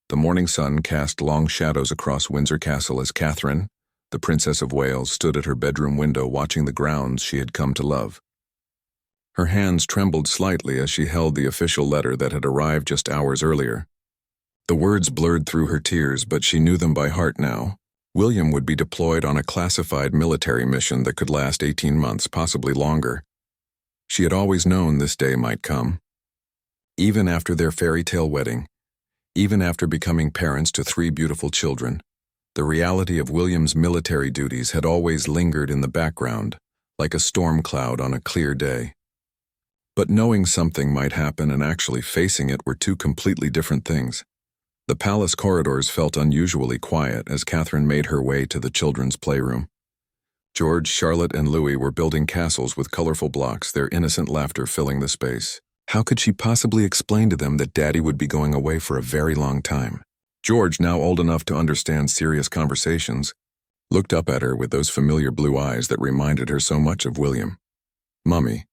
The morning sun cast long shadows across Windsor Castle as Catherine, the Princess of Wales, stood at her bedroom window watching the grounds she had come to love. Her hands trembled slightly as she held the official letter that had arrived just hours earlier. The words blurred through her tears, but she knew them by heart now. William would be deployed on a classified military mission that could last 18 months, possibly longer. She had always known this day might come. Even after their fairy tale wedding, even after becoming parents to 3 beautiful children, the reality of William's military duties had always lingered in the background, like a storm cloud on a clear day. But knowing something might happen and actually facing it were two completely different things. The palace corridors felt unusually quiet as Catherine made her way to the children's playroom. George, Charlotte, and Louis were building castles with colorful blocks, their innocent laughter filling the space. How could she possibly explain to them that Daddy would be going away for a very long time? George, now old enough to understand serious conversations, looked up at her with those familiar blue eyes that reminded her so much of William. "Mummy,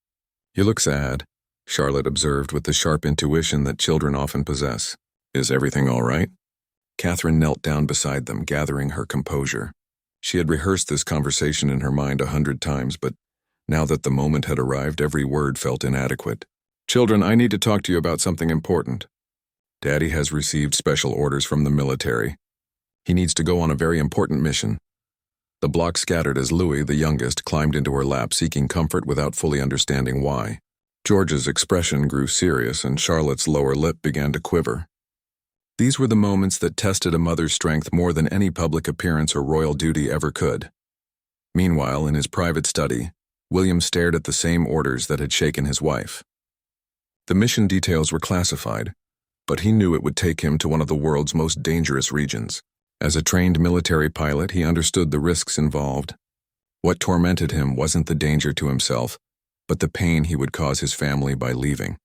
you look sad," Charlotte observed with the sharp intuition that children often possess. "Is everything all right?" Catherine knelt down beside them, gathering her composure. She had rehearsed this conversation in her mind 100 times, but now that the moment had arrived, every word felt inadequate. "Children, I need to talk to you about something important. Daddy has received special orders from the military. He needs to go on a very important mission." The block scattered as Louis, the youngest, climbed into her lap, seeking comfort without fully understanding why. George's expression grew serious, and Charlotte's lower lip began to quiver. These were the moments that tested a mother's strength more than any public appearance or royal duty ever could. Meanwhile, in his private study, William stared at the same orders that had shaken his wife. The mission details were classified, but he knew it would take him to one of the world's most dangerous regions. As a trained military pilot, he understood the risks involved. What tormented him wasn't the danger to himself, but the pain he would cause his family by leaving.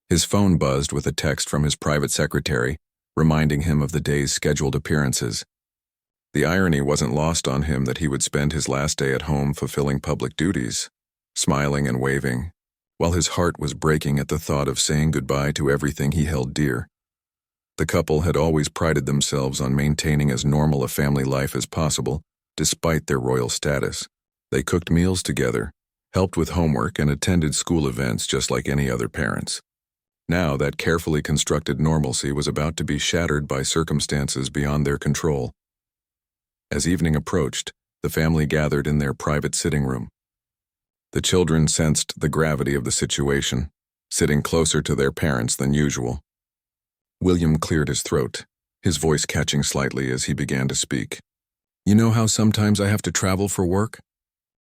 His phone buzzed with a text from his private secretary, reminding him of the day's scheduled appearances. The irony wasn't lost on him that he would spend his last day at home fulfilling public duties, smiling and waving, while his heart was breaking at the thought of saying goodbye to everything he held dear. The couple had always prided themselves on maintaining as normal a family life as possible, despite their royal status. They cooked meals together, helped with homework, and attended school events just like any other parents. Now that carefully constructed normalcy was about to be shattered by circumstances beyond their control. As evening approached, the family gathered in their private sitting room. The children sensed the gravity of the situation, sitting closer to their parents than usual. William cleared his throat, his voice catching slightly as he began to speak. "You know how sometimes I have to travel for work?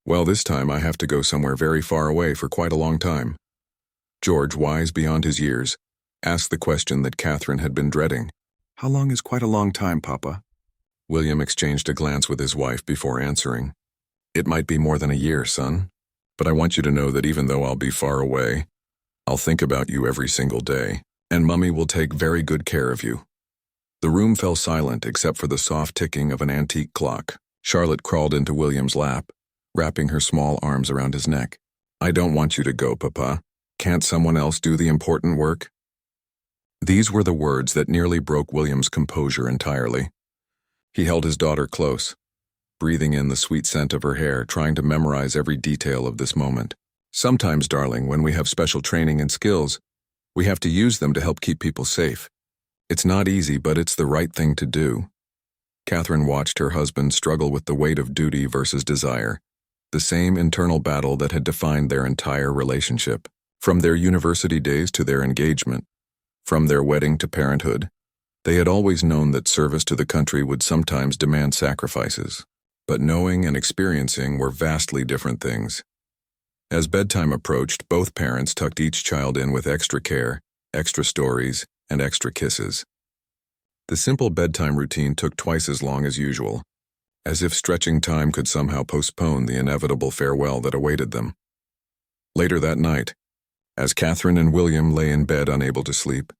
Well, this time I have to go somewhere very far away for quite a long time." George, wise beyond his years, asked the question that Catherine had been dreading. "How long is quite a long time, Papa?" William exchanged a glance with his wife before answering. "It might be more than a year, son, but I want you to know that even though I'll be far away, I'll think about you every single day, and Mummy will take very good care of you." The room fell silent except for the soft ticking of an antique clock. Charlotte crawled into William's lap, wrapping her small arms around his neck. "I don't want you to go, Papa. Can't someone else do the important work?" These were the words that nearly broke William's composure entirely. He held his daughter close, breathing in the sweet scent of her hair, trying to memorize every detail of this moment. "Sometimes, darling, when we have special training and skills, we have to use them to help keep people safe. It's not easy, but it's the right thing to do." Catherine watched her husband struggle with the weight of duty versus desire, the same internal battle that had defined their entire relationship. From their university days to their engagement, from their wedding to parenthood, they had always known that service to the country would sometimes demand sacrifices. But knowing and experiencing were vastly different things. As bedtime approached, both parents tucked each child in with extra care, extra stories, and extra kisses. The simple bedtime routine took twice as long as usual, as if stretching time could somehow postpone the inevitable farewell that awaited them. Later that night, as Catherine and William lay in bed unable to sleep,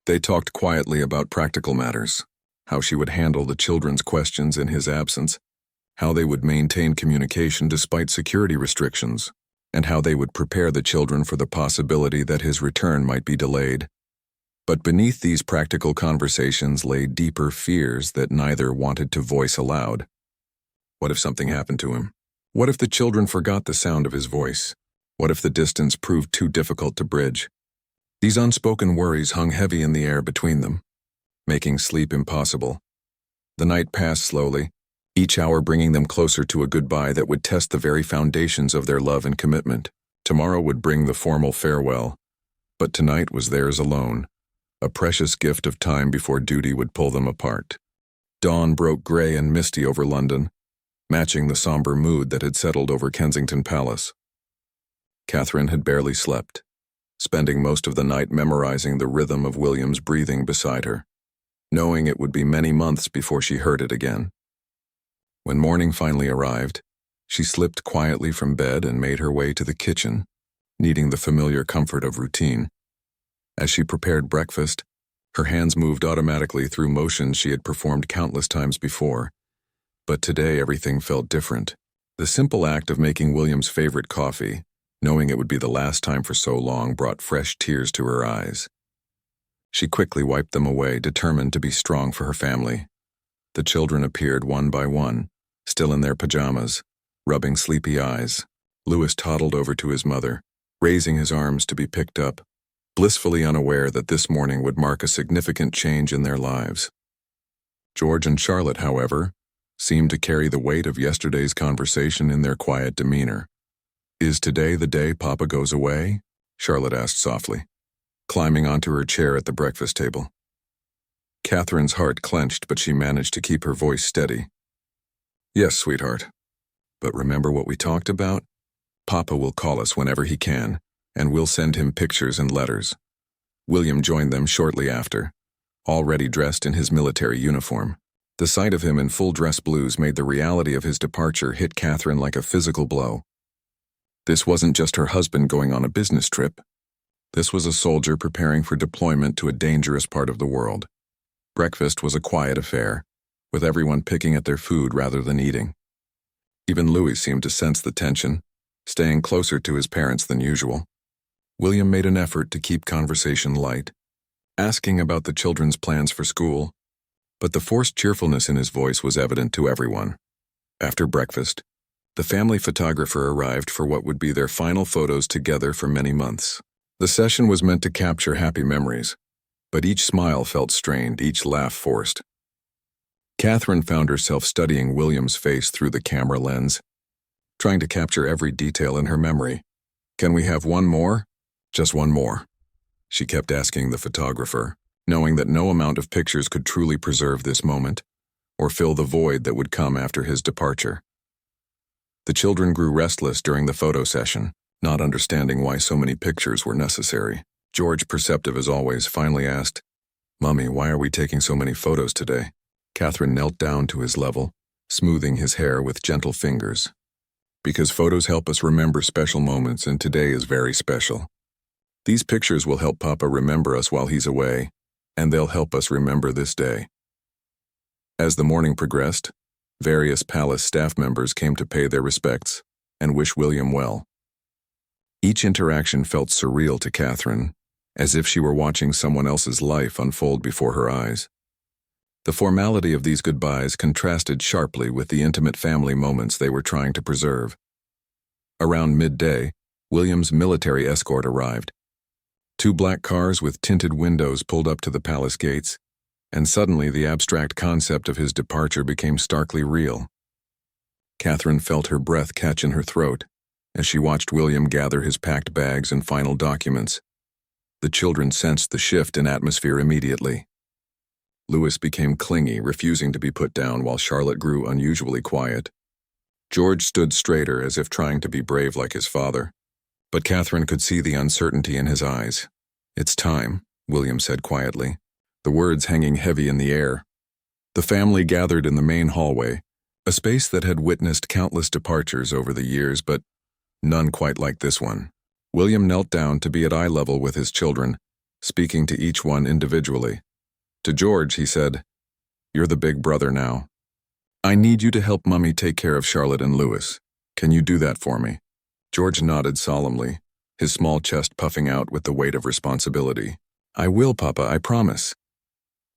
they talked quietly about practical matters, how she would handle the children's questions in his absence, how they would maintain communication despite security restrictions, and how they would prepare the children for the possibility that his return might be delayed. But beneath these practical conversations lay deeper fears that neither wanted to voice aloud. What if something happened to him? What if the children forgot the sound of his voice? What if the distance proved too difficult to bridge? These unspoken worries hung heavy in the air between them, making sleep impossible. The night passed slowly, each hour bringing them closer to a goodbye that would test the very foundations of their love and commitment. Tomorrow would bring the formal farewell, but tonight was theirs alone, a precious gift of time before duty would pull them apart. Dawn broke gray and misty over London, matching the somber mood that had settled over Kensington Palace. Catherine had barely slept, spending most of the night memorizing the rhythm of William's breathing beside her, knowing it would be many months before she heard it again. When morning finally arrived, she slipped quietly from bed and made her way to the kitchen, needing the familiar comfort of routine. As she prepared breakfast, her hands moved automatically through motions she had performed countless times before. But today everything felt different. The simple act of making William's favorite coffee, knowing it would be the last time for so long, brought fresh tears to her eyes. She quickly wiped them away, determined to be strong for her family. The children appeared one by one, still in their pajamas, rubbing sleepy eyes. Louis toddled over to his mother, raising his arms to be picked up, blissfully unaware that this morning would mark a significant change in their lives. George and Charlotte, however, seemed to carry the weight of yesterday's conversation in their quiet demeanor. "Is today the day Papa goes away?" Charlotte asked softly, climbing onto her chair at the breakfast table. Catherine's heart clenched, but she managed to keep her voice steady. "Yes, sweetheart. But remember what we talked about? Papa will call us whenever he can, and we'll send him pictures and letters." William joined them shortly after, already dressed in his military uniform. The sight of him in full dress blues made the reality of his departure hit Catherine like a physical blow. This wasn't just her husband going on a business trip. This was a soldier preparing for deployment to a dangerous part of the world. Breakfast was a quiet affair, with everyone picking at their food rather than eating. Even Louis seemed to sense the tension, staying closer to his parents than usual. William made an effort to keep conversation light, asking about the children's plans for school, but the forced cheerfulness in his voice was evident to everyone. After breakfast, the family photographer arrived for what would be their final photos together for many months. The session was meant to capture happy memories, but each smile felt strained, each laugh forced. Catherine found herself studying William's face through the camera lens, trying to capture every detail in her memory. "Can we have one more? Just one more?" she kept asking the photographer, knowing that no amount of pictures could truly preserve this moment, or fill the void that would come after his departure. The children grew restless during the photo session, not understanding why so many pictures were necessary. George, perceptive as always, finally asked, "Mummy, why are we taking so many photos today?" Catherine knelt down to his level, smoothing his hair with gentle fingers. "Because photos help us remember special moments, and today is very special. These pictures will help Papa remember us while he's away, and they'll help us remember this day." As the morning progressed, various palace staff members came to pay their respects and wish William well. Each interaction felt surreal to Catherine, as if she were watching someone else's life unfold before her eyes. The formality of these goodbyes contrasted sharply with the intimate family moments they were trying to preserve. Around midday, William's military escort arrived. 2 black cars with tinted windows pulled up to the palace gates, and suddenly the abstract concept of his departure became starkly real. Catherine felt her breath catch in her throat as she watched William gather his packed bags and final documents. The children sensed the shift in atmosphere immediately. Louis became clingy, refusing to be put down, while Charlotte grew unusually quiet. George stood straighter, as if trying to be brave like his father, but Catherine could see the uncertainty in his eyes. "It's time," William said quietly, the words hanging heavy in the air. The family gathered in the main hallway, a space that had witnessed countless departures over the years, but none quite like this one. William knelt down to be at eye level with his children, speaking to each one individually. To George, he said, "You're the big brother now. I need you to help Mummy take care of Charlotte and Louis. Can you do that for me?" George nodded solemnly, his small chest puffing out with the weight of responsibility. "I will, Papa, I promise."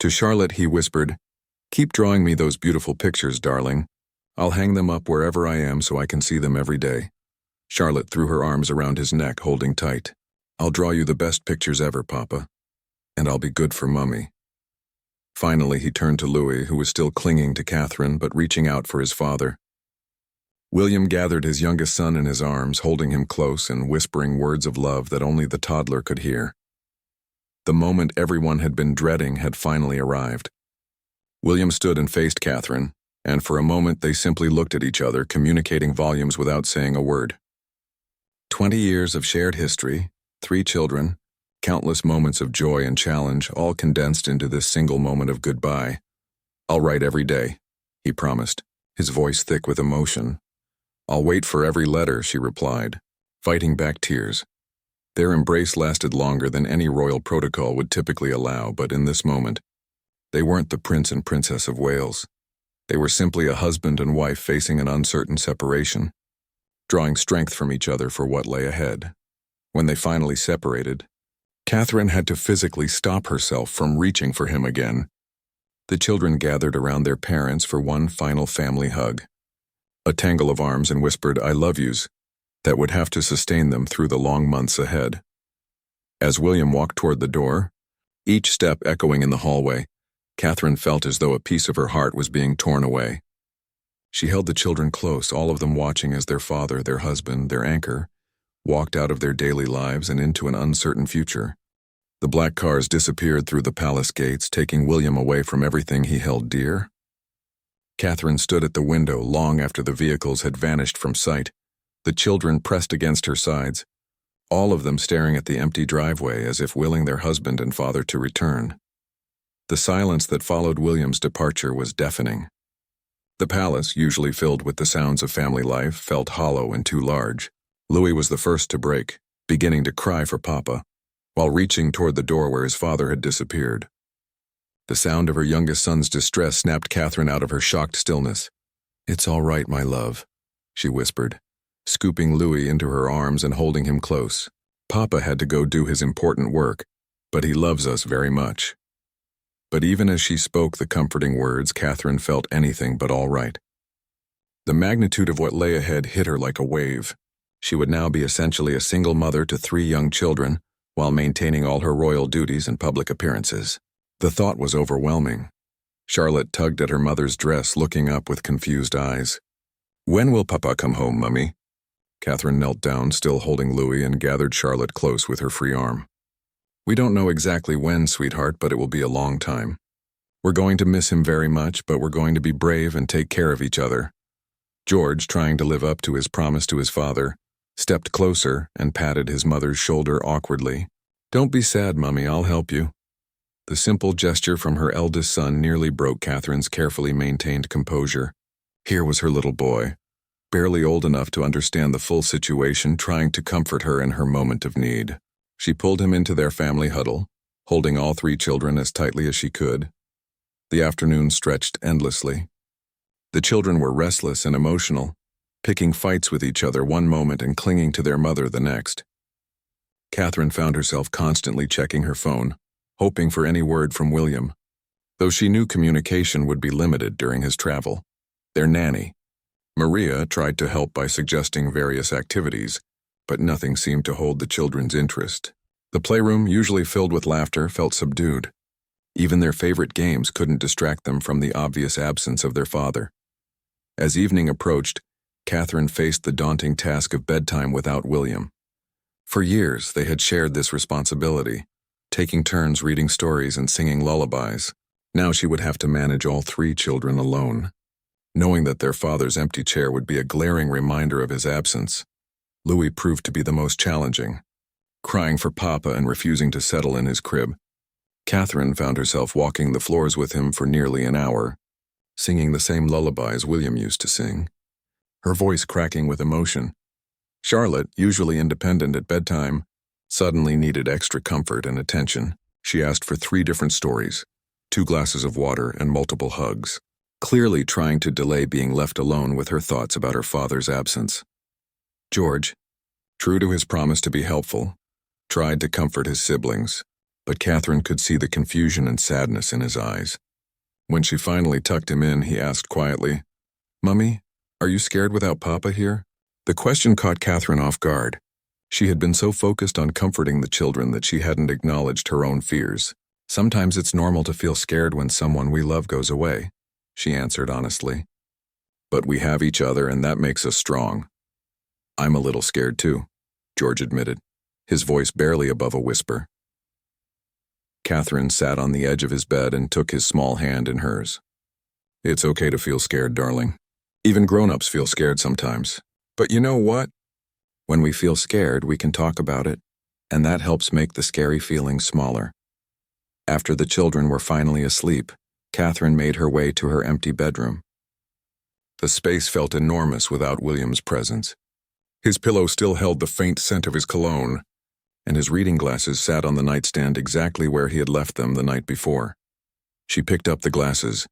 To Charlotte he whispered, "Keep drawing me those beautiful pictures, darling. I'll hang them up wherever I am so I can see them every day." Charlotte threw her arms around his neck, holding tight. "I'll draw you the best pictures ever, Papa. And I'll be good for Mummy." Finally, he turned to Louis, who was still clinging to Catherine but reaching out for his father. William gathered his youngest son in his arms, holding him close and whispering words of love that only the toddler could hear. The moment everyone had been dreading had finally arrived. William stood and faced Catherine, and for a moment they simply looked at each other, communicating volumes without saying a word. 20 years of shared history, 3 children, countless moments of joy and challenge, all condensed into this single moment of goodbye. "I'll write every day," he promised, his voice thick with emotion. "I'll wait for every letter," she replied, fighting back tears. Their embrace lasted longer than any royal protocol would typically allow, but in this moment, they weren't the Prince and Princess of Wales. They were simply a husband and wife facing an uncertain separation, drawing strength from each other for what lay ahead. When they finally separated, Catherine had to physically stop herself from reaching for him again. The children gathered around their parents for one final family hug, a tangle of arms and whispered "I love yous" that would have to sustain them through the long months ahead. As William walked toward the door, each step echoing in the hallway, Catherine felt as though a piece of her heart was being torn away. She held the children close, all of them watching as their father, their husband, their anchor, walked out of their daily lives and into an uncertain future. The black cars disappeared through the palace gates, taking William away from everything he held dear. Catherine stood at the window long after the vehicles had vanished from sight, the children pressed against her sides, all of them staring at the empty driveway as if willing their husband and father to return. The silence that followed William's departure was deafening. The palace, usually filled with the sounds of family life, felt hollow and too large. Louis was the first to break, beginning to cry for Papa, while reaching toward the door where his father had disappeared. The sound of her youngest son's distress snapped Catherine out of her shocked stillness. "It's all right, my love," she whispered, scooping Louis into her arms and holding him close. "Papa had to go do his important work, but he loves us very much." But even as she spoke the comforting words, Catherine felt anything but all right. The magnitude of what lay ahead hit her like a wave. She would now be essentially a single mother to 3 young children, while maintaining all her royal duties and public appearances. The thought was overwhelming. Charlotte tugged at her mother's dress, looking up with confused eyes. "When will Papa come home, Mummy?" Catherine knelt down, still holding Louis, and gathered Charlotte close with her free arm. "We don't know exactly when, sweetheart, but it will be a long time. We're going to miss him very much, but we're going to be brave and take care of each other." George, trying to live up to his promise to his father, stepped closer and patted his mother's shoulder awkwardly. "Don't be sad, Mummy, I'll help you." The simple gesture from her eldest son nearly broke Catherine's carefully maintained composure. Here was her little boy, barely old enough to understand the full situation, trying to comfort her in her moment of need. She pulled him into their family huddle, holding all 3 children as tightly as she could. The afternoon stretched endlessly. The children were restless and emotional, picking fights with each other one moment and clinging to their mother the next. Catherine found herself constantly checking her phone, hoping for any word from William, though she knew communication would be limited during his travel. Their nanny, Maria, tried to help by suggesting various activities, but nothing seemed to hold the children's interest. The playroom, usually filled with laughter, felt subdued. Even their favorite games couldn't distract them from the obvious absence of their father. As evening approached, Catherine faced the daunting task of bedtime without William. For years, they had shared this responsibility, taking turns reading stories and singing lullabies. Now she would have to manage all 3 children alone. Knowing that their father's empty chair would be a glaring reminder of his absence, Louis proved to be the most challenging. Crying for Papa and refusing to settle in his crib, Catherine found herself walking the floors with him for nearly an hour, singing the same lullabies William used to sing, her voice cracking with emotion. Charlotte, usually independent at bedtime, suddenly needed extra comfort and attention. She asked for 3 different stories, 2 glasses of water, and multiple hugs, clearly trying to delay being left alone with her thoughts about her father's absence. George, true to his promise to be helpful, tried to comfort his siblings, but Catherine could see the confusion and sadness in his eyes. When she finally tucked him in, he asked quietly, "Mummy, are you scared without Papa here?" The question caught Catherine off guard. She had been so focused on comforting the children that she hadn't acknowledged her own fears. "Sometimes it's normal to feel scared when someone we love goes away," she answered honestly. "But we have each other, and that makes us strong." "I'm a little scared too," George admitted, his voice barely above a whisper. Catherine sat on the edge of his bed and took his small hand in hers. "It's okay to feel scared, darling. Even grown-ups feel scared sometimes. But you know what? When we feel scared, we can talk about it, and that helps make the scary feelings smaller." After the children were finally asleep, Catherine made her way to her empty bedroom. The space felt enormous without William's presence. His pillow still held the faint scent of his cologne, and his reading glasses sat on the nightstand exactly where he had left them the night before. She picked up the glasses,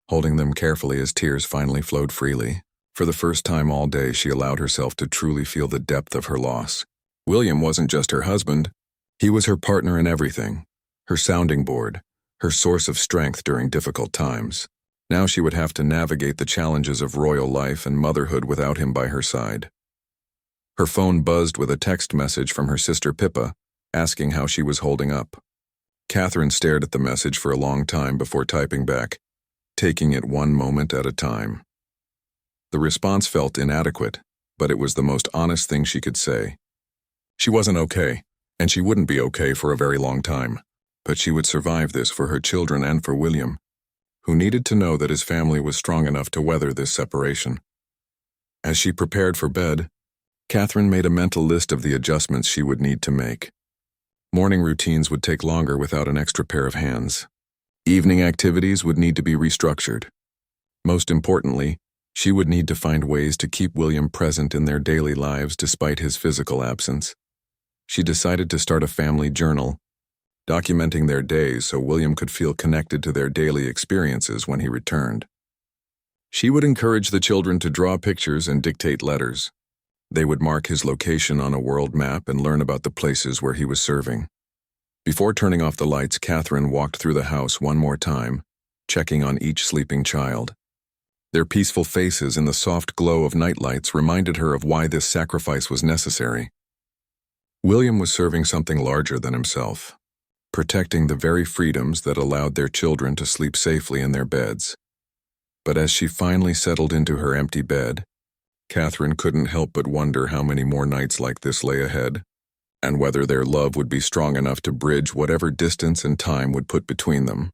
holding them carefully as tears finally flowed freely. For the first time all day, she allowed herself to truly feel the depth of her loss. William wasn't just her husband. He was her partner in everything, her sounding board, her source of strength during difficult times. Now she would have to navigate the challenges of royal life and motherhood without him by her side. Her phone buzzed with a text message from her sister Pippa, asking how she was holding up. Catherine stared at the message for a long time before typing back, taking it one moment at a time. The response felt inadequate, but it was the most honest thing she could say. She wasn't okay, and she wouldn't be okay for a very long time, but she would survive this for her children and for William, who needed to know that his family was strong enough to weather this separation. As she prepared for bed, Catherine made a mental list of the adjustments she would need to make. Morning routines would take longer without an extra pair of hands. Evening activities would need to be restructured. Most importantly, she would need to find ways to keep William present in their daily lives despite his physical absence. She decided to start a family journal, documenting their days so William could feel connected to their daily experiences when he returned. She would encourage the children to draw pictures and dictate letters. They would mark his location on a world map and learn about the places where he was serving. Before turning off the lights, Catherine walked through the house one more time, checking on each sleeping child. Their peaceful faces in the soft glow of nightlights reminded her of why this sacrifice was necessary. William was serving something larger than himself, protecting the very freedoms that allowed their children to sleep safely in their beds. But as she finally settled into her empty bed, Catherine couldn't help but wonder how many more nights like this lay ahead, and whether their love would be strong enough to bridge whatever distance and time would put between them.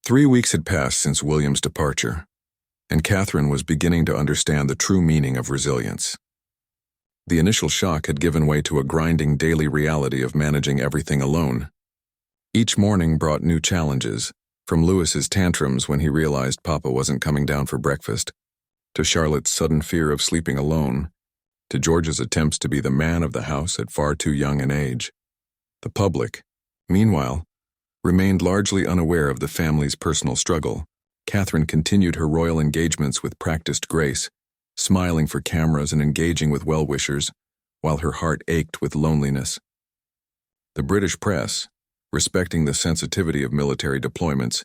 3 weeks had passed since William's departure, and Catherine was beginning to understand the true meaning of resilience. The initial shock had given way to a grinding daily reality of managing everything alone. Each morning brought new challenges, from Louis's tantrums when he realized Papa wasn't coming down for breakfast, to Charlotte's sudden fear of sleeping alone, to George's attempts to be the man of the house at far too young an age. The public, meanwhile, remained largely unaware of the family's personal struggle. Catherine continued her royal engagements with practiced grace, smiling for cameras and engaging with well-wishers, while her heart ached with loneliness. The British press, respecting the sensitivity of military deployments,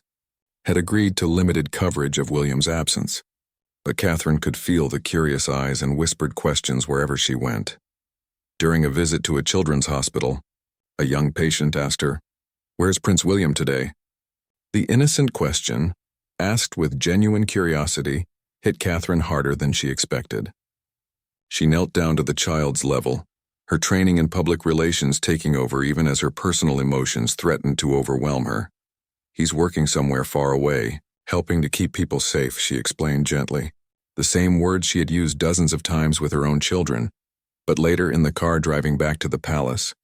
had agreed to limited coverage of William's absence, but Catherine could feel the curious eyes and whispered questions wherever she went. During a visit to a children's hospital, a young patient asked her, "Where's Prince William today?" The innocent question, asked with genuine curiosity, hit Catherine harder than she expected. She knelt down to the child's level, her training in public relations taking over even as her personal emotions threatened to overwhelm her. "He's working somewhere far away, helping to keep people safe," she explained gently, the same words she had used dozens of times with her own children. But later, in the car driving back to the palace,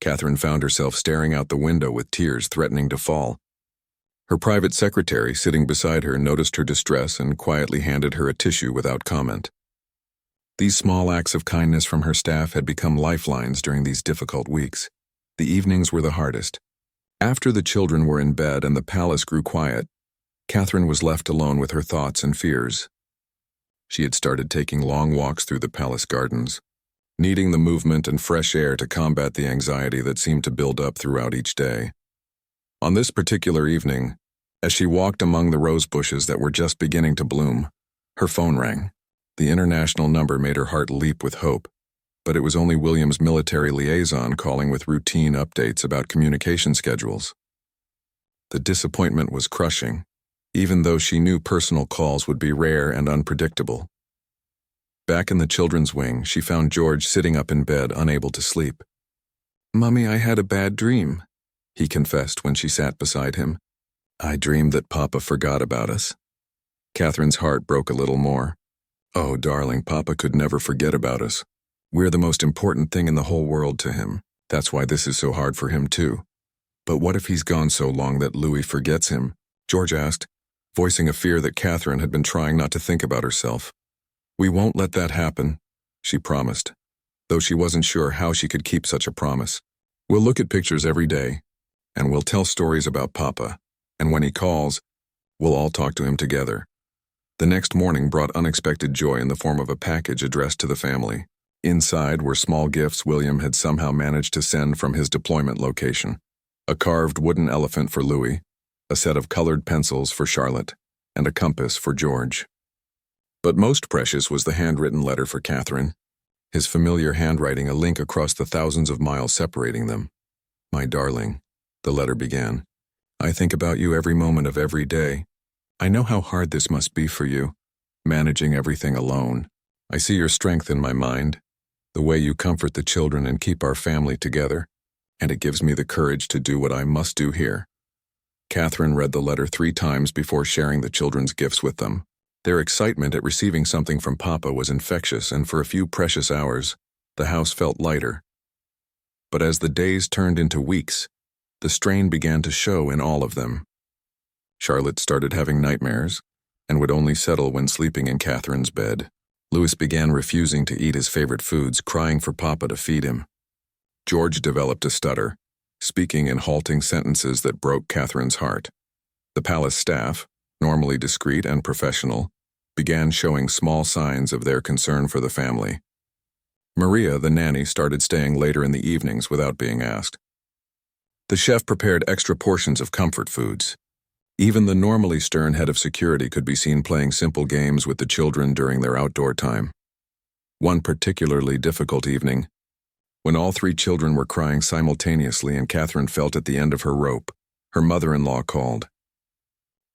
Catherine found herself staring out the window with tears threatening to fall. Her private secretary, sitting beside her, noticed her distress and quietly handed her a tissue without comment. These small acts of kindness from her staff had become lifelines during these difficult weeks. The evenings were the hardest. After the children were in bed and the palace grew quiet, Catherine was left alone with her thoughts and fears. She had started taking long walks through the palace gardens, needing the movement and fresh air to combat the anxiety that seemed to build up throughout each day. On this particular evening, as she walked among the rose bushes that were just beginning to bloom, her phone rang. The international number made her heart leap with hope, but it was only William's military liaison calling with routine updates about communication schedules. The disappointment was crushing, even though she knew personal calls would be rare and unpredictable. Back in the children's wing, she found George sitting up in bed, unable to sleep. "Mummy, I had a bad dream," he confessed when she sat beside him. "I dreamed that Papa forgot about us." Catherine's heart broke a little more. "Oh, darling, Papa could never forget about us. We're the most important thing in the whole world to him. That's why this is so hard for him, too." "But what if he's gone so long that Louis forgets him?" George asked, voicing a fear that Catherine had been trying not to think about herself. "We won't let that happen," she promised, though she wasn't sure how she could keep such a promise. "We'll look at pictures every day, and we'll tell stories about Papa, and when he calls, we'll all talk to him together." The next morning brought unexpected joy in the form of a package addressed to the family. Inside were small gifts William had somehow managed to send from his deployment location. A carved wooden elephant for Louis, a set of colored pencils for Charlotte, and a compass for George. But most precious was the handwritten letter for Catherine, his familiar handwriting a link across the thousands of miles separating them. "My darling," the letter began, "I think about you every moment of every day. I know how hard this must be for you, managing everything alone. I see your strength in my mind, the way you comfort the children and keep our family together, and it gives me the courage to do what I must do here." Catherine read the letter 3 times before sharing the children's gifts with them. Their excitement at receiving something from Papa was infectious, and for a few precious hours, the house felt lighter. But as the days turned into weeks, the strain began to show in all of them. Charlotte started having nightmares, and would only settle when sleeping in Catherine's bed. Louis began refusing to eat his favorite foods, crying for Papa to feed him. George developed a stutter, speaking in halting sentences that broke Catherine's heart. The palace staff, normally discreet and professional, began showing small signs of their concern for the family. Maria, the nanny, started staying later in the evenings without being asked. The chef prepared extra portions of comfort foods. Even the normally stern head of security could be seen playing simple games with the children during their outdoor time. One particularly difficult evening, when all 3 children were crying simultaneously and Catherine felt at the end of her rope, her mother-in-law called.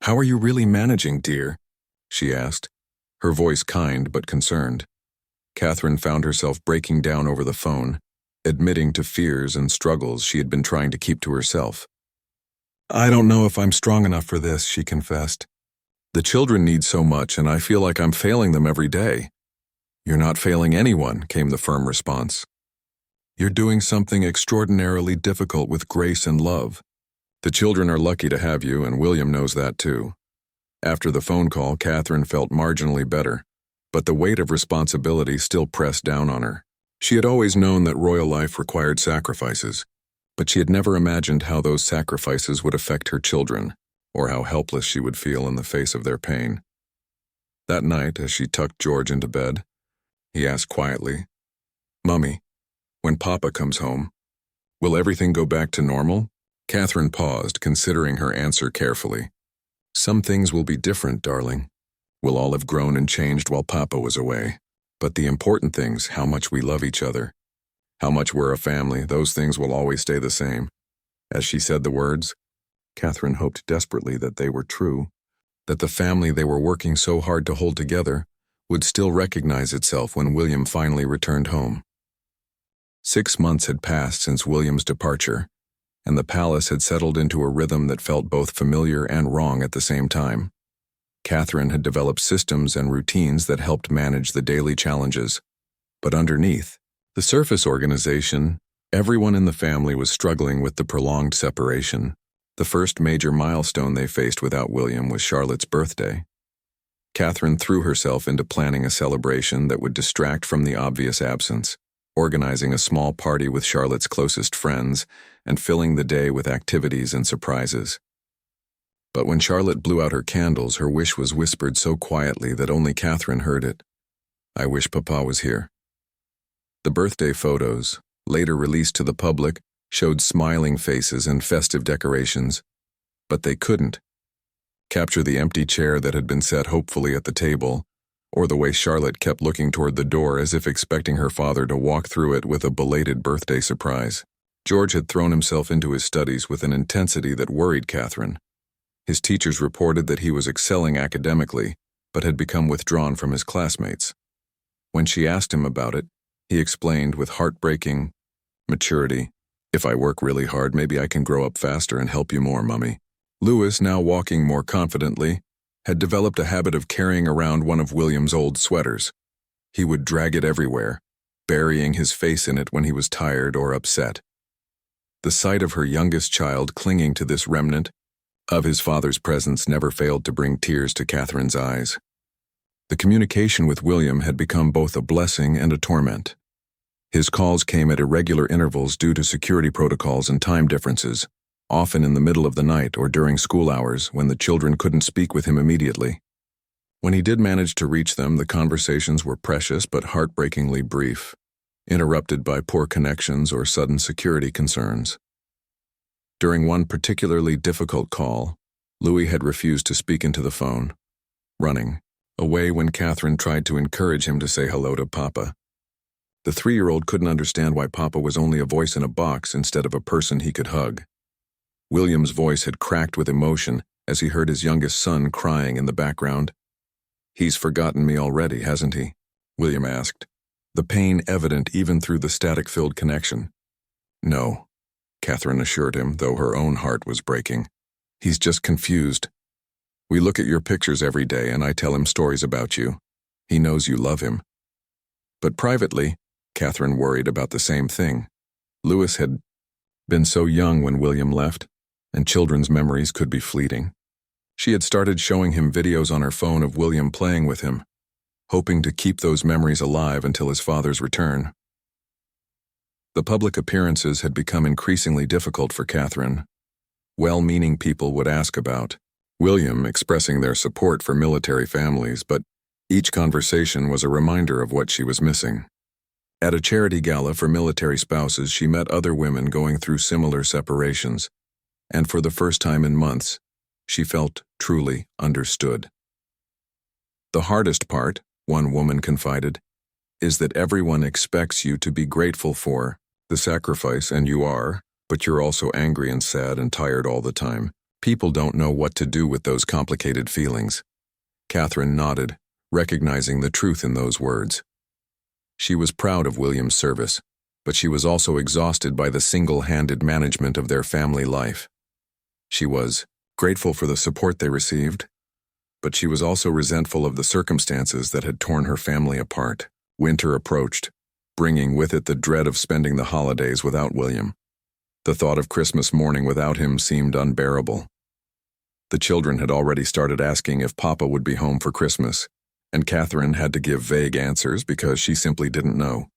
"How are you really managing, dear?" she asked, her voice kind but concerned. Catherine found herself breaking down over the phone, admitting to fears and struggles she had been trying to keep to herself. "I don't know if I'm strong enough for this," she confessed. "The children need so much, and I feel like I'm failing them every day." "You're not failing anyone," came the firm response. "You're doing something extraordinarily difficult with grace and love. The children are lucky to have you, and William knows that too." After the phone call, Catherine felt marginally better, but the weight of responsibility still pressed down on her. She had always known that royal life required sacrifices, but she had never imagined how those sacrifices would affect her children, or how helpless she would feel in the face of their pain. That night, as she tucked George into bed, he asked quietly, "Mummy, when Papa comes home, will everything go back to normal?" Catherine paused, considering her answer carefully. "Some things will be different, darling. We'll all have grown and changed while Papa was away. But the important things, how much we love each other, how much we're a family, those things will always stay the same." As she said the words, Catherine hoped desperately that they were true, that the family they were working so hard to hold together would still recognize itself when William finally returned home. 6 months had passed since William's departure, and the palace had settled into a rhythm that felt both familiar and wrong at the same time. Catherine had developed systems and routines that helped manage the daily challenges. But underneath, the surface organization, everyone in the family was struggling with the prolonged separation. The first major milestone they faced without William was Charlotte's birthday. Catherine threw herself into planning a celebration that would distract from the obvious absence, organizing a small party with Charlotte's closest friends, and filling the day with activities and surprises. But when Charlotte blew out her candles, her wish was whispered so quietly that only Catherine heard it. "I wish Papa was here." The birthday photos, later released to the public, showed smiling faces and festive decorations, But they couldn't capture the empty chair that had been set hopefully at the table, or the way Charlotte kept looking toward the door as if expecting her father to walk through it with a belated birthday surprise. George had thrown himself into his studies with an intensity that worried Catherine. His teachers reported that he was excelling academically, but had become withdrawn from his classmates. When she asked him about it, he explained with heartbreaking maturity, "If I work really hard, maybe I can grow up faster and help you more, Mummy." Louis, now walking more confidently, had developed a habit of carrying around one of William's old sweaters. He would drag it everywhere, burying his face in it when he was tired or upset. The sight of her youngest child clinging to this remnant of his father's presence never failed to bring tears to Catherine's eyes. The communication with William had become both a blessing and a torment. His calls came at irregular intervals due to security protocols and time differences, often in the middle of the night or during school hours when the children couldn't speak with him immediately. When he did manage to reach them, the conversations were precious but heartbreakingly brief, interrupted by poor connections or sudden security concerns. During one particularly difficult call, Louis had refused to speak into the phone, running away when Catherine tried to encourage him to say hello to Papa. The 3-year-old couldn't understand why Papa was only a voice in a box instead of a person he could hug. William's voice had cracked with emotion as he heard his youngest son crying in the background. "He's forgotten me already, hasn't he?" William asked, the pain evident even through the static-filled connection. "No," Catherine assured him, though her own heart was breaking. "He's just confused. We look at your pictures every day and I tell him stories about you. He knows you love him." But privately, Catherine worried about the same thing. Louis had been so young when William left, and children's memories could be fleeting. She had started showing him videos on her phone of William playing with him, hoping to keep those memories alive until his father's return. The public appearances had become increasingly difficult for Catherine. Well-meaning people would ask about William, expressing their support for military families, but each conversation was a reminder of what she was missing. At a charity gala for military spouses, she met other women going through similar separations, and for the first time in months, she felt truly understood. "The hardest part," one woman confided, "is that everyone expects you to be grateful for the sacrifice, and you are, but you're also angry and sad and tired all the time. People don't know what to do with those complicated feelings." Catherine nodded, recognizing the truth in those words. She was proud of William's service, but she was also exhausted by the single-handed management of their family life. She was grateful for the support they received, but she was also resentful of the circumstances that had torn her family apart. Winter approached, bringing with it the dread of spending the holidays without William. The thought of Christmas morning without him seemed unbearable. The children had already started asking if Papa would be home for Christmas, and Catherine had to give vague answers because she simply didn't know.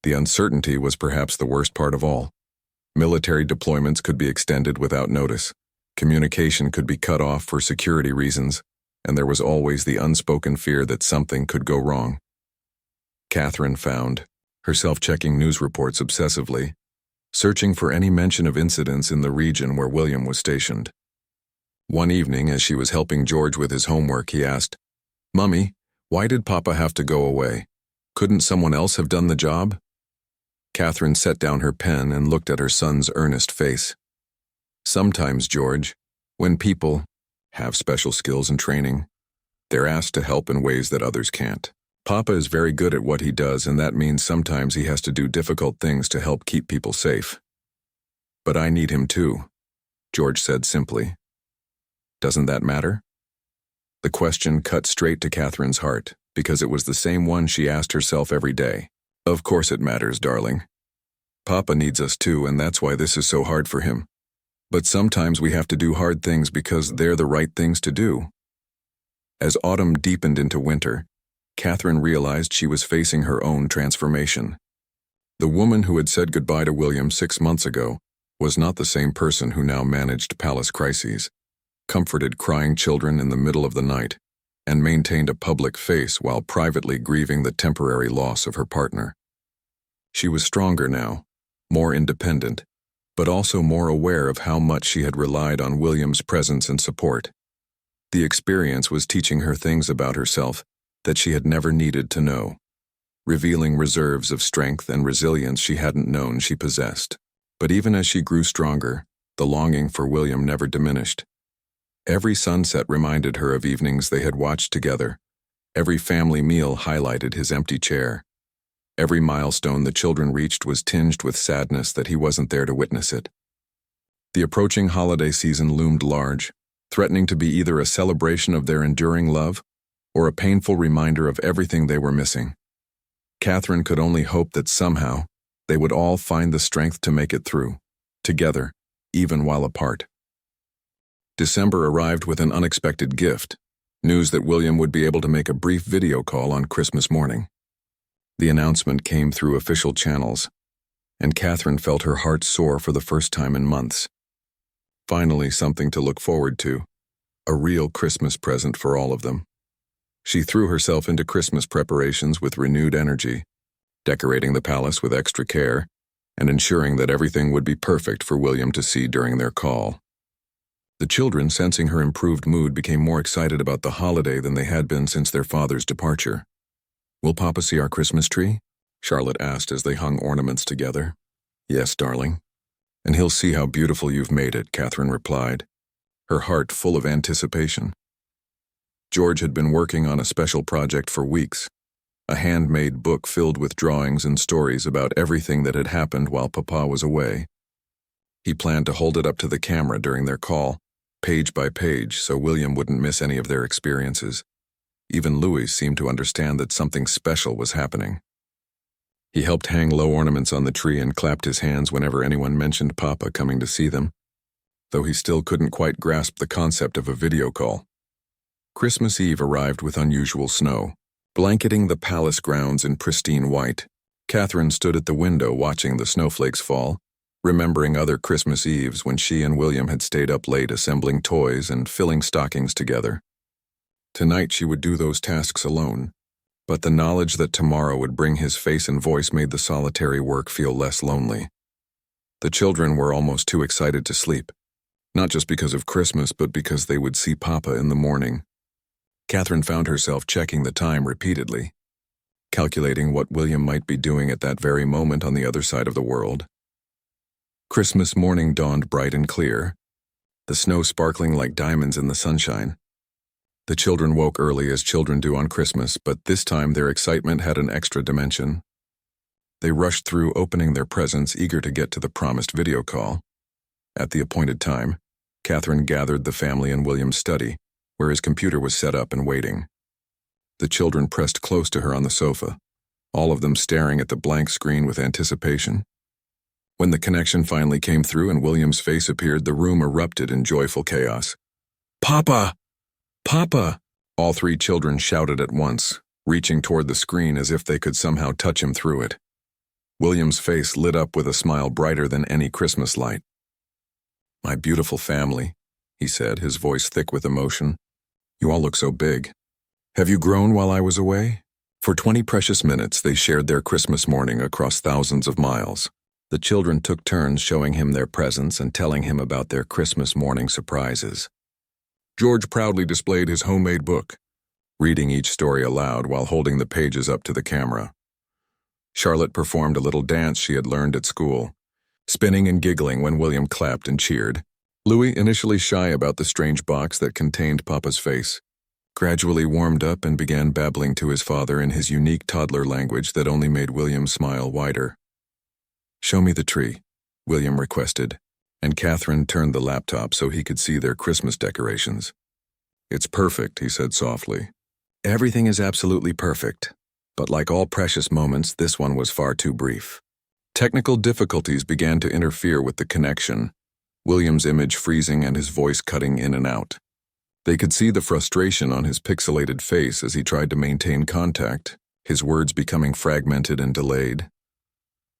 The uncertainty was perhaps the worst part of all. Military deployments could be extended without notice. Communication could be cut off for security reasons, and there was always the unspoken fear that something could go wrong. Catherine found herself checking news reports obsessively, searching for any mention of incidents in the region where William was stationed. One evening, as she was helping George with his homework, he asked, "Mummy, why did Papa have to go away? Couldn't someone else have done the job?" Catherine set down her pen and looked at her son's earnest face. "Sometimes, George, when people have special skills and training, they're asked to help in ways that others can't. Papa is very good at what he does, and that means sometimes he has to do difficult things to help keep people safe. But I need him too," George said simply. "Doesn't that matter?" The question cut straight to Catherine's heart, because it was the same one she asked herself every day. "Of course it matters, darling. Papa needs us too, and that's why this is so hard for him. But sometimes we have to do hard things because they're the right things to do." As autumn deepened into winter, Catherine realized she was facing her own transformation. The woman who had said goodbye to William 6 months ago was not the same person who now managed palace crises, comforted crying children in the middle of the night, and maintained a public face while privately grieving the temporary loss of her partner. She was stronger now, more independent, but also more aware of how much she had relied on William's presence and support. The experience was teaching her things about herself that she had never needed to know, revealing reserves of strength and resilience she hadn't known she possessed. But even as she grew stronger, the longing for William never diminished. Every sunset reminded her of evenings they had watched together. Every family meal highlighted his empty chair. Every milestone the children reached was tinged with sadness that he wasn't there to witness it. The approaching holiday season loomed large, threatening to be either a celebration of their enduring love or a painful reminder of everything they were missing. Catherine could only hope that somehow they would all find the strength to make it through, together, even while apart. December arrived with an unexpected gift, news that William would be able to make a brief video call on Christmas morning. The announcement came through official channels, and Catherine felt her heart soar for the first time in months. Finally, something to look forward to, a real Christmas present for all of them. She threw herself into Christmas preparations with renewed energy, decorating the palace with extra care and ensuring that everything would be perfect for William to see during their call. The children, sensing her improved mood, became more excited about the holiday than they had been since their father's departure. "Will Papa see our Christmas tree?" Charlotte asked as they hung ornaments together. "Yes, darling. And he'll see how beautiful you've made it," Catherine replied, her heart full of anticipation. George had been working on a special project for weeks, a handmade book filled with drawings and stories about everything that had happened while Papa was away. He planned to hold it up to the camera during their call, page by page, so William wouldn't miss any of their experiences. Even Louis seemed to understand that something special was happening. He helped hang low ornaments on the tree and clapped his hands whenever anyone mentioned Papa coming to see them, though he still couldn't quite grasp the concept of a video call. Christmas Eve arrived with unusual snow, blanketing the palace grounds in pristine white. Catherine stood at the window watching the snowflakes fall, remembering other Christmas Eves when she and William had stayed up late assembling toys and filling stockings together. Tonight she would do those tasks alone, but the knowledge that tomorrow would bring his face and voice made the solitary work feel less lonely. The children were almost too excited to sleep, not just because of Christmas, but because they would see Papa in the morning. Catherine found herself checking the time repeatedly, calculating what William might be doing at that very moment on the other side of the world. Christmas morning dawned bright and clear, the snow sparkling like diamonds in the sunshine. The children woke early as children do on Christmas, but this time their excitement had an extra dimension. They rushed through opening their presents, eager to get to the promised video call. At the appointed time, Catherine gathered the family in William's study, where his computer was set up and waiting. The children pressed close to her on the sofa, all of them staring at the blank screen with anticipation. When the connection finally came through and William's face appeared, the room erupted in joyful chaos. "Papa! Papa!" All three children shouted at once, reaching toward the screen as if they could somehow touch him through it. William's face lit up with a smile brighter than any Christmas light. "My beautiful family," he said, his voice thick with emotion. "You all look so big. Have you grown while I was away?" For 20 precious minutes they shared their Christmas morning across thousands of miles. The children took turns showing him their presents and telling him about their Christmas morning surprises. George proudly displayed his homemade book, reading each story aloud while holding the pages up to the camera. Charlotte performed a little dance she had learned at school, spinning and giggling when William clapped and cheered. Louis, initially shy about the strange box that contained Papa's face, gradually warmed up and began babbling to his father in his unique toddler language that only made William's smile wider. "Show me the tree," William requested, and Catherine turned the laptop so he could see their Christmas decorations. "It's perfect," he said softly. "Everything is absolutely perfect, but like all precious moments, this one was far too brief." Technical difficulties began to interfere with the connection, William's image freezing and his voice cutting in and out. They could see the frustration on his pixelated face as he tried to maintain contact, his words becoming fragmented and delayed.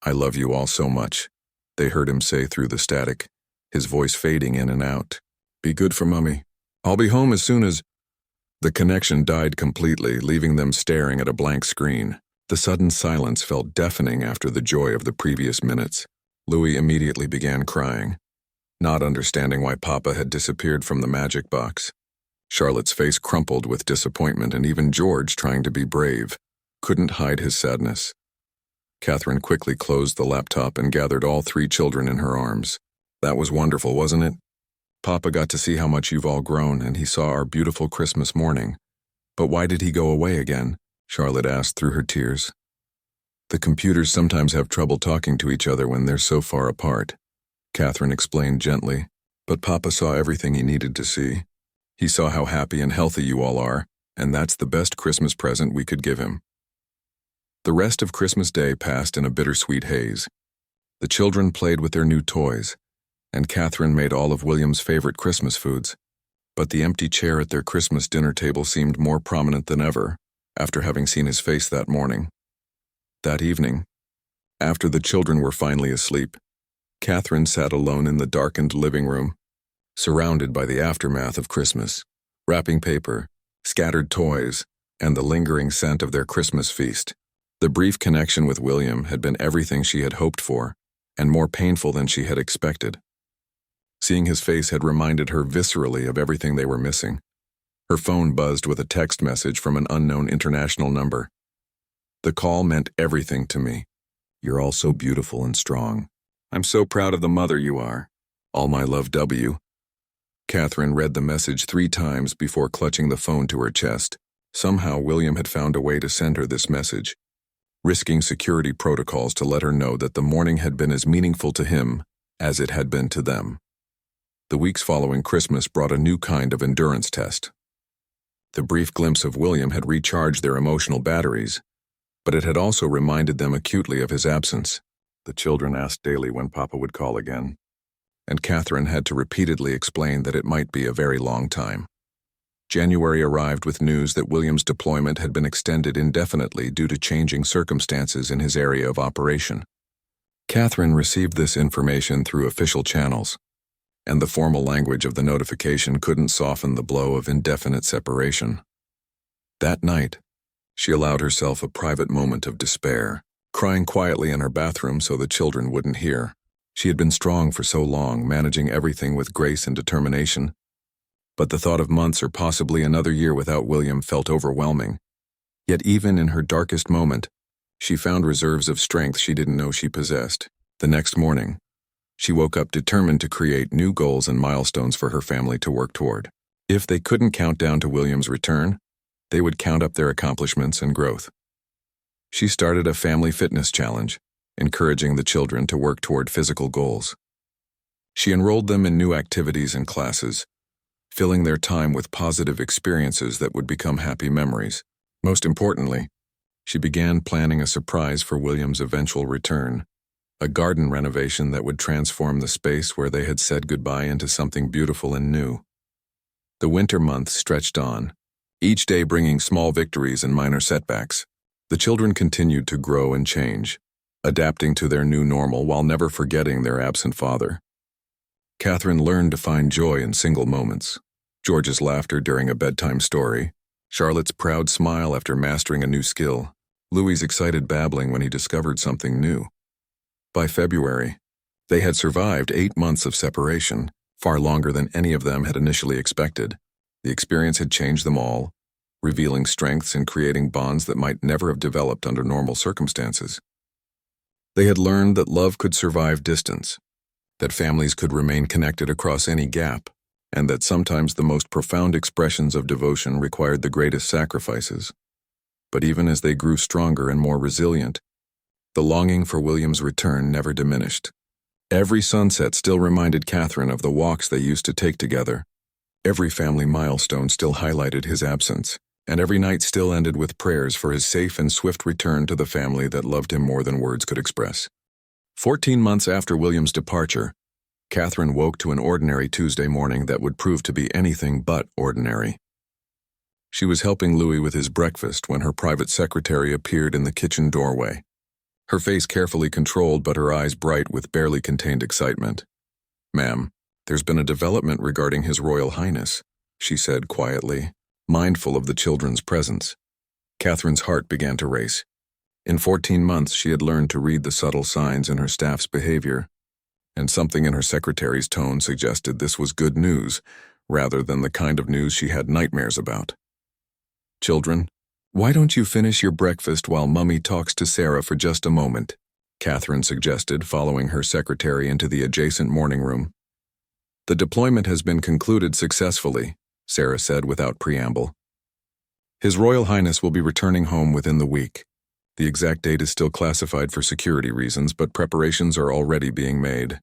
"I love you all so much," they heard him say through the static, his voice fading in and out. "Be good for Mummy. I'll be home as soon as—" The connection died completely, leaving them staring at a blank screen. The sudden silence felt deafening after the joy of the previous minutes. Louis immediately began crying, not understanding why Papa had disappeared from the magic box. Charlotte's face crumpled with disappointment, and even George, trying to be brave, couldn't hide his sadness. Catherine quickly closed the laptop and gathered all three children in her arms. "That was wonderful, wasn't it? Papa got to see how much you've all grown, and he saw our beautiful Christmas morning. But why did he go away again?" Charlotte asked through her tears. "The computers sometimes have trouble talking to each other when they're so far apart," Catherine explained gently. "But Papa saw everything he needed to see. He saw how happy and healthy you all are, and that's the best Christmas present we could give him." The rest of Christmas Day passed in a bittersweet haze. The children played with their new toys, and Catherine made all of William's favorite Christmas foods. But the empty chair at their Christmas dinner table seemed more prominent than ever, after having seen his face that morning. That evening, after the children were finally asleep, Catherine sat alone in the darkened living room, surrounded by the aftermath of Christmas, wrapping paper, scattered toys, and the lingering scent of their Christmas feast. The brief connection with William had been everything she had hoped for, and more painful than she had expected. Seeing his face had reminded her viscerally of everything they were missing. Her phone buzzed with a text message from an unknown international number. The call meant everything to me. "You're all so beautiful and strong. I'm so proud of the mother you are. All my love, W." Catherine read the message 3 times before clutching the phone to her chest. Somehow William had found a way to send her this message, risking security protocols to let her know that the morning had been as meaningful to him as it had been to them. The weeks following Christmas brought a new kind of endurance test. The brief glimpse of William had recharged their emotional batteries, but it had also reminded them acutely of his absence. The children asked daily when Papa would call again, and Catherine had to repeatedly explain that it might be a very long time. January arrived with news that William's deployment had been extended indefinitely due to changing circumstances in his area of operation. Catherine received this information through official channels, and the formal language of the notification couldn't soften the blow of indefinite separation. That night, she allowed herself a private moment of despair, crying quietly in her bathroom so the children wouldn't hear. She had been strong for so long, managing everything with grace and determination, but the thought of months or possibly another year without William felt overwhelming. Yet even in her darkest moment, she found reserves of strength she didn't know she possessed. The next morning, she woke up determined to create new goals and milestones for her family to work toward. If they couldn't count down to William's return, they would count up their accomplishments and growth. She started a family fitness challenge, encouraging the children to work toward physical goals. She enrolled them in new activities and classes, filling their time with positive experiences that would become happy memories. Most importantly, she began planning a surprise for William's eventual return, a garden renovation that would transform the space where they had said goodbye into something beautiful and new. The winter months stretched on, each day bringing small victories and minor setbacks. The children continued to grow and change, adapting to their new normal while never forgetting their absent father. Catherine learned to find joy in single moments: George's laughter during a bedtime story, Charlotte's proud smile after mastering a new skill, Louis's excited babbling when he discovered something new. By February, they had survived 8 months of separation, far longer than any of them had initially expected. The experience had changed them all, revealing strengths and creating bonds that might never have developed under normal circumstances. They had learned that love could survive distance, that families could remain connected across any gap, and that sometimes the most profound expressions of devotion required the greatest sacrifices. But even as they grew stronger and more resilient, the longing for William's return never diminished. Every sunset still reminded Catherine of the walks they used to take together. Every family milestone still highlighted his absence, and every night still ended with prayers for his safe and swift return to the family that loved him more than words could express. 14 months after William's departure, Catherine woke to an ordinary Tuesday morning that would prove to be anything but ordinary. She was helping Louis with his breakfast when her private secretary appeared in the kitchen doorway. Her face carefully controlled, but her eyes bright with barely contained excitement. "Ma'am, there's been a development regarding His Royal Highness," she said quietly, mindful of the children's presence. Catherine's heart began to race. In 14 months, she had learned to read the subtle signs in her staff's behavior, and something in her secretary's tone suggested this was good news, rather than the kind of news she had nightmares about. "Children, why don't you finish your breakfast while Mummy talks to Sarah for just a moment?" Catherine suggested, following her secretary into the adjacent morning room. "The deployment has been concluded successfully," Sarah said without preamble. "His Royal Highness will be returning home within the week. The exact date is still classified for security reasons, but preparations are already being made."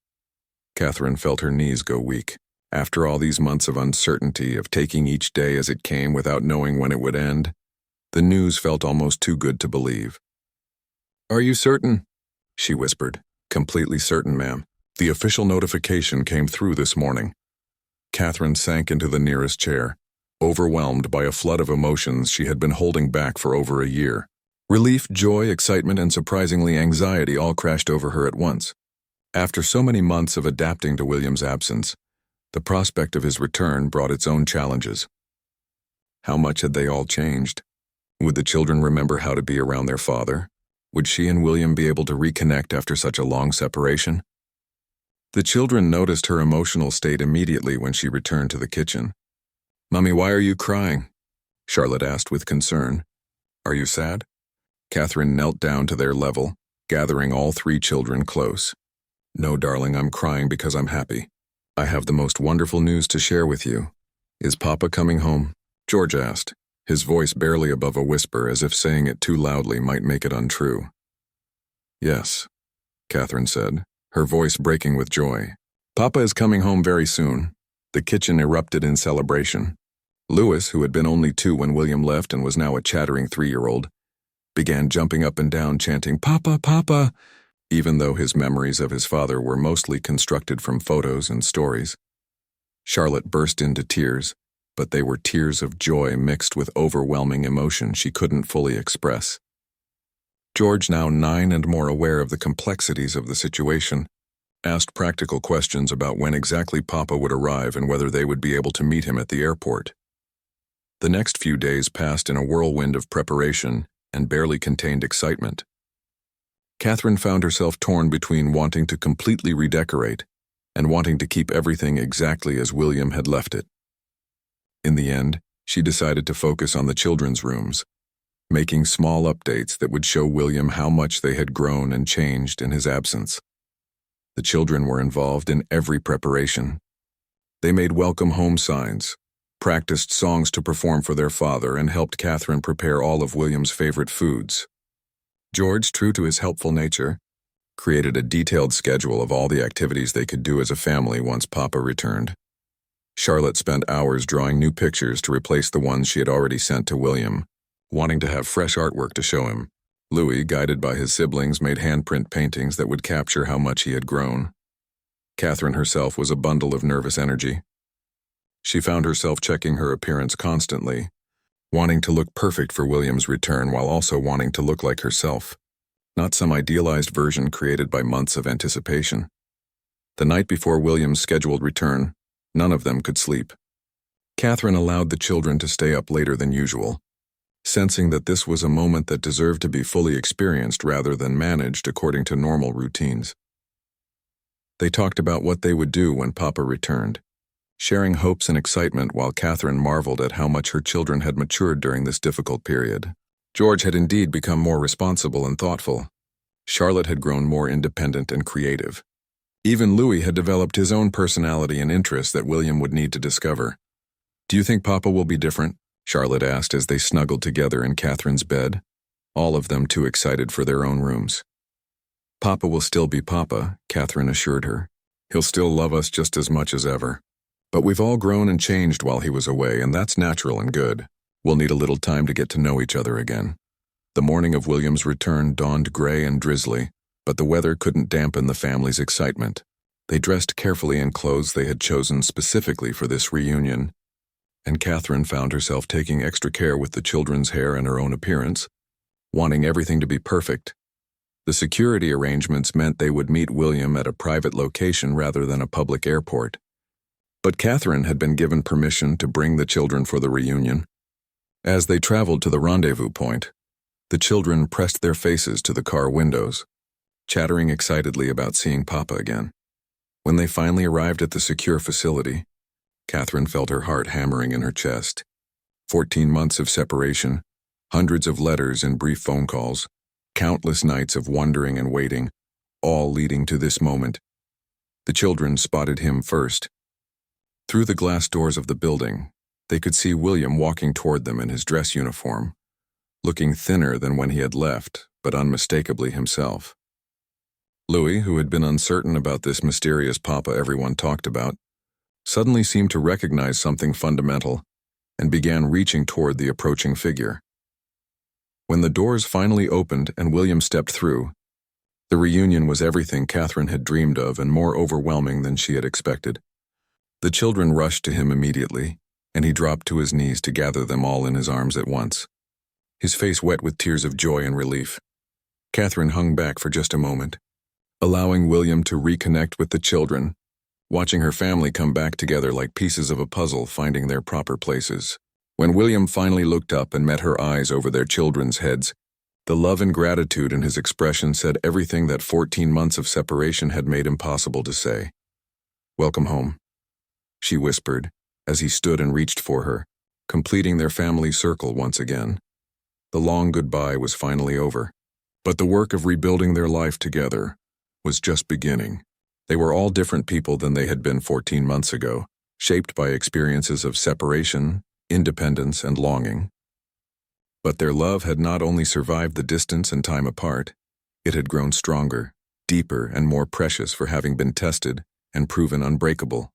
Catherine felt her knees go weak. After all these months of uncertainty, of taking each day as it came without knowing when it would end, the news felt almost too good to believe. "Are you certain?" she whispered. "Completely certain, ma'am. The official notification came through this morning." Catherine sank into the nearest chair, overwhelmed by a flood of emotions she had been holding back for over a year. Relief, joy, excitement, and surprisingly anxiety all crashed over her at once. After so many months of adapting to William's absence, the prospect of his return brought its own challenges. How much had they all changed? Would the children remember how to be around their father? Would she and William be able to reconnect after such a long separation? The children noticed her emotional state immediately when she returned to the kitchen. "Mummy, why are you crying?" Charlotte asked with concern. "Are you sad?" Catherine knelt down to their level, gathering all three children close. "No, darling, I'm crying because I'm happy. I have the most wonderful news to share with you." "Is Papa coming home?" George asked, his voice barely above a whisper, as if saying it too loudly might make it untrue. "Yes," Catherine said, her voice breaking with joy. "Papa is coming home very soon." The kitchen erupted in celebration. Louis, who had been only 2 when William left and was now a chattering 3-year-old, began jumping up and down chanting, "Papa, Papa," even though his memories of his father were mostly constructed from photos and stories. Charlotte burst into tears, but they were tears of joy mixed with overwhelming emotion she couldn't fully express. George, now 9 and more aware of the complexities of the situation, asked practical questions about when exactly Papa would arrive and whether they would be able to meet him at the airport. The next few days passed in a whirlwind of preparation and barely contained excitement. Catherine found herself torn between wanting to completely redecorate and wanting to keep everything exactly as William had left it. In the end, she decided to focus on the children's rooms, making small updates that would show William how much they had grown and changed in his absence. The children were involved in every preparation. They made welcome home signs, practiced songs to perform for their father, and helped Catherine prepare all of William's favorite foods. George, true to his helpful nature, created a detailed schedule of all the activities they could do as a family once Papa returned. Charlotte spent hours drawing new pictures to replace the ones she had already sent to William, wanting to have fresh artwork to show him. Louis, guided by his siblings, made handprint paintings that would capture how much he had grown. Catherine herself was a bundle of nervous energy. She found herself checking her appearance constantly, wanting to look perfect for William's return while also wanting to look like herself, not some idealized version created by months of anticipation. The night before William's scheduled return, none of them could sleep. Catherine allowed the children to stay up later than usual, sensing that this was a moment that deserved to be fully experienced rather than managed according to normal routines. They talked about what they would do when Papa returned, sharing hopes and excitement while Catherine marveled at how much her children had matured during this difficult period. George had indeed become more responsible and thoughtful. Charlotte had grown more independent and creative. Even Louis had developed his own personality and interests that William would need to discover. "Do you think Papa will be different?" Charlotte asked as they snuggled together in Catherine's bed, all of them too excited for their own rooms. "Papa will still be Papa," Catherine assured her. "He'll still love us just as much as ever. But we've all grown and changed while he was away, and that's natural and good. We'll need a little time to get to know each other again." The morning of William's return dawned gray and drizzly, but the weather couldn't dampen the family's excitement. They dressed carefully in clothes they had chosen specifically for this reunion, and Catherine found herself taking extra care with the children's hair and her own appearance, wanting everything to be perfect. The security arrangements meant they would meet William at a private location rather than a public airport. But Catherine had been given permission to bring the children for the reunion. As they traveled to the rendezvous point, the children pressed their faces to the car windows, chattering excitedly about seeing Papa again. When they finally arrived at the secure facility, Catherine felt her heart hammering in her chest. 14 months of separation, hundreds of letters and brief phone calls, countless nights of wondering and waiting, all leading to this moment. The children spotted him first. Through the glass doors of the building, they could see William walking toward them in his dress uniform, looking thinner than when he had left, but unmistakably himself. Louis, who had been uncertain about this mysterious papa everyone talked about, suddenly seemed to recognize something fundamental and began reaching toward the approaching figure. When the doors finally opened and William stepped through, the reunion was everything Catherine had dreamed of and more overwhelming than she had expected. The children rushed to him immediately, and he dropped to his knees to gather them all in his arms at once, his face wet with tears of joy and relief. Catherine hung back for just a moment, allowing William to reconnect with the children, watching her family come back together like pieces of a puzzle finding their proper places. When William finally looked up and met her eyes over their children's heads, the love and gratitude in his expression said everything that 14 months of separation had made impossible to say. "Welcome home," she whispered, as he stood and reached for her, completing their family circle once again. The long goodbye was finally over, but the work of rebuilding their life together was just beginning. They were all different people than they had been 14 months ago, shaped by experiences of separation, independence, and longing. But their love had not only survived the distance and time apart, it had grown stronger, deeper, and more precious for having been tested and proven unbreakable.